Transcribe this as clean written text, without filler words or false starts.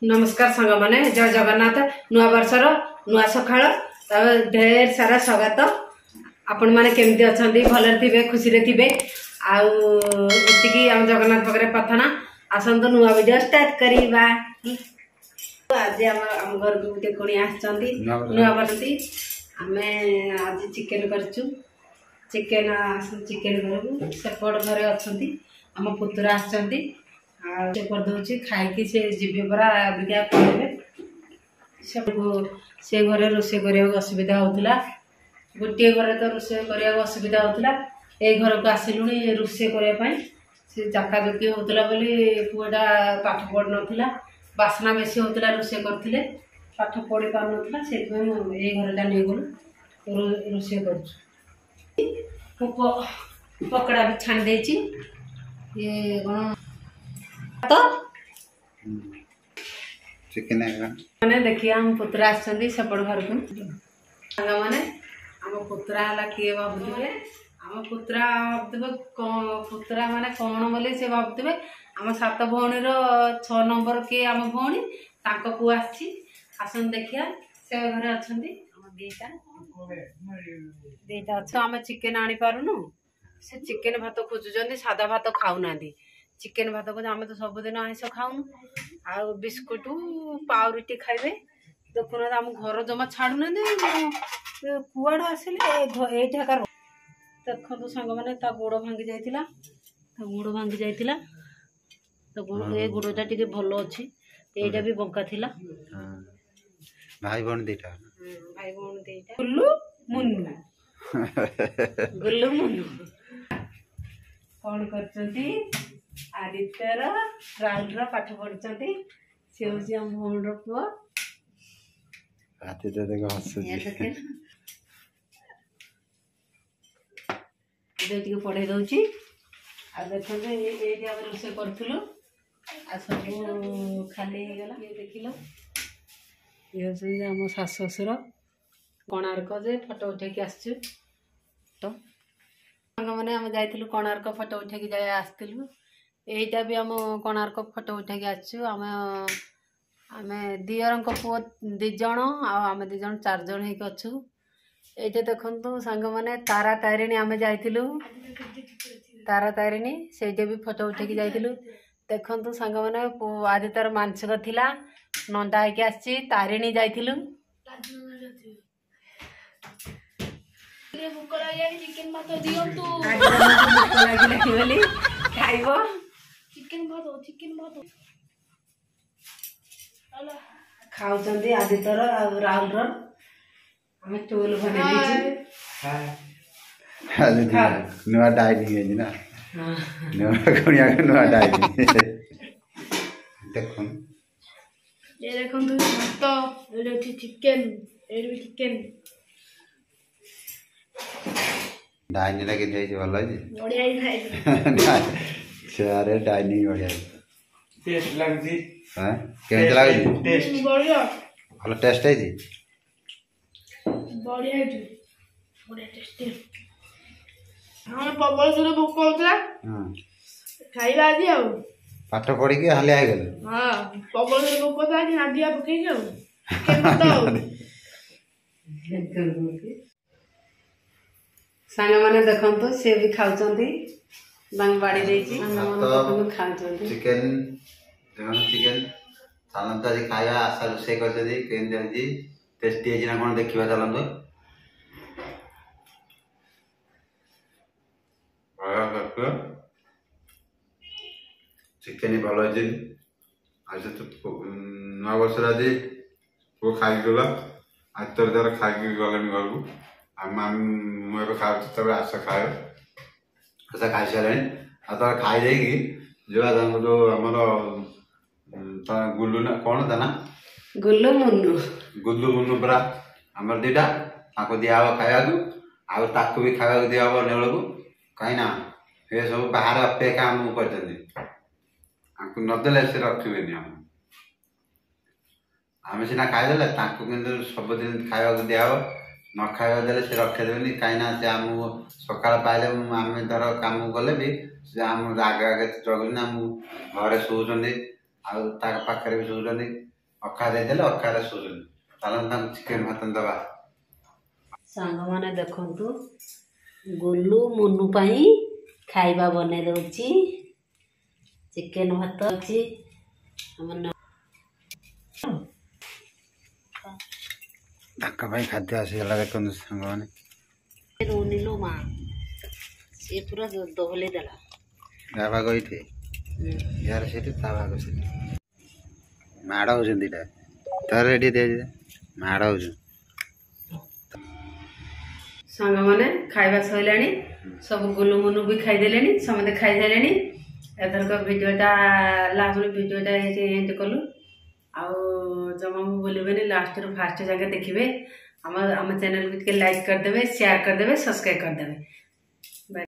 नमस्कार सांग माने जय जगन्नाथ नुआ वर्षर नुआ सकाळ ढेर सारा स्वागत। आपण माने केमती अछंती भलर थिबे खुशी रे थिबे आउ एतिकी हम जगन्नाथ पकरे प्रार्थना आसंत नुआ वीडियो स्टार्ट करिबा। आज हम घर गुटे कोणी आछंती नुआ वर्षी हमें आज चिकन करछु। चिकन करबु सेपड घरे अछंती हम पुत्र आछंती से कर दूची खाई से जीवे परा विद्या पड़े से घरे रोषे करने असुविधा होता गोटे घरे तो रोषे करने असुविधा होता ए घर को आसिलु रोषे करने से जाकाजुकी होता बोली पुआटा पाठ पढ़ नाला बासना बेसी होता रोषे करते पाठ पढ़ी पार नाला से घरटा नहीं गलु रोषे कर पकड़ा भी छाणी देची ये कौन तो चिकन मैंने देखिए हम पुत्रा आसछंती सेपट घर को सांग माने हम पुत्रा हला किए भाबुथिबे हम पुत्रा भाबुथिबे पुत्रा माने कौन बोले से भाबुथिबे हम सात भौणी रो 6 नंबर के हम भौणी तांको पु आछि आसन देखिया से घरे अछंती हम देटा अच्छा हम चिकन आनी पारुनु से चिकन भात खोजुचंती सादा भात खाउ नांदी चिकेन भात को आम तो सबुदिन आइस खाऊन आ बिस्कुट पाउरुटी खाइबे देखुना आम घर जमा छाड़ू ना कुआड़ आसिले एठाकार देखो सांग मैंने गोड़ भांगी जाइतिला गोड़ भांगी जाइतिला तो ए गोड़टा टिके भलो अछि एटा भी बंका थिला भाई बहन देटा गुल्लू मुन्नू कौन करचंती आदित्यर राहुल पाठ पढ़ुंट सी हूँ आम भौण पुआ पढ़े दौची आ देखो ये रोषे करूँ आ सब खाली होगला ये देख लो ये हूँ आम सास ससुर कोणार्क जे फोटो उठेकी आसचु तो मैंने आम जाइलु कोणार्क फोटो उठेकी जाए आसलु यहीटा भी आम कोणार्क फोटो उठेकी आसचु आम दियर पुओ 2 जन आम 2 जन 4 जन होके अच्छु ये देखु सांग मैंने तारा तारिणी आम जाइलु तारा तारिणी से भी फोटो उठेकी जाइलु देखु सांग मैंने आदित्यर मानसिक थिला नंदा होके आसी तारिणी जाइलु चिकन भात दियंतु खाइब चिकन भात खाऊचंदी आदित्यर राहुल आम टोल बने नुआ डाइनिंग है ना नुआ डाइनिंग देखो ये देखंतु भात एठी चिकन एठी चिकन डाइनिंग लगे देई भलो है बढ़िया ही खाए सारे डाइनिंग बढ़िया टेस्ट लागजी हां केन लागजी टेस्ट बढ़िया भलो टेस्ट है जी बढ़िया है बढ़िया टेस्टी हम पबल से भूख होता हां खाइबा आजी आ पाठ पढ़ी के हाले आ गेल हां पबल से भूख होता कि नादिया पके के चिकन भात सांग मैंने देखो सी भी खाऊंगी बाड़ी देती खाऊंगी चिकन चिकन चलते आज खाया आशा रोषे कर टेस्टी है ना कौन देखा चलते चिकेन भल अच्छे आज नुआ वर्ष आज पु खाई गला आज तर तार खाई गले घर को मुझे खा तब आस खाए आशा खाई सारे आर खाई देगी जो जो आमर गुल्लू ना कौन था ना गुल्लू मुन्नू पूरा आमर 2टा दिया खाया आक भी खाया दिया नेवल को कहीं ये सब बाहर अपेक्षा आम कर नदेले से रखे आम सीना खाईदे सबुदिन खाया दिया न खाया देले से रखेदेनि कहीं से आम सका पाइले आम धर कम गले भी से आम आगे आगे जगल आम घरे शोचंदी पाखे भी शोचंदी ଅଖା ଦେଇଦେଲେ ଅଖାରେ ଶୋଉଛନ୍ତି ତାହେଲେ ତାଙ୍କୁ ଚିକେନ ଭାତ ଦେବା। ସାଙ୍ଗମାନେ ଦେଖନ୍ତୁ ଗୋଲୁ ମୁନୁ ପାଇଁ ଖାଇବା ବନେଇ ଦେଉଛି। ଚିକେନ ଭାତ ଅଛି ତାଙ୍କ ପାଇଁ ଖାଦ୍ୟ ଆସିଗଲା ଦେଖନ୍ତୁ ସାଙ୍ଗମାନେ। ରହୁନିଲୋ ମା ସିଏ ପୁରା ଦୋହଲେଇ ଦେଲା। ତା ଭାଗ ଏଇଠି ଯାହାର ସେଠି ତା ଭାଗ ସେଠି ମାଡ଼ ହେଉଛନ୍ତି ଏଇଟା ତାର ଏଠି ଦିଆଯିବ ମାଡ଼ ହେଉଛନ୍ତି। ସାଙ୍ଗମାନେ ଖାଇବା ସରିଲାଣି ସବୁ ଗୋଲୁ ମୁନୁ ବି ଖାଇଦେଲେଣି ସମସ୍ତେ ଖାଇସାରିଲେଣି। ଏଥରକ ଭିଡ଼ିଓଟା ଭିଡ଼ିଓଟା ଏମିତି କଲୁ ଆଉ ଜମା ମୁଁ ଭୁଲିବେନି ଲାଷ୍ଟରୁ ଫାଷ୍ଟ ଯାକେ ଦେଖିବେ। ଆମ ଚ୍ୟାନେଲକୁ ଟିକେ ଲାଇକ୍ କରିଦେବେ, ସେୟାର କରିଦେବେ, ସବସ୍କ୍ରାଇବ୍ କରିଦେବେ।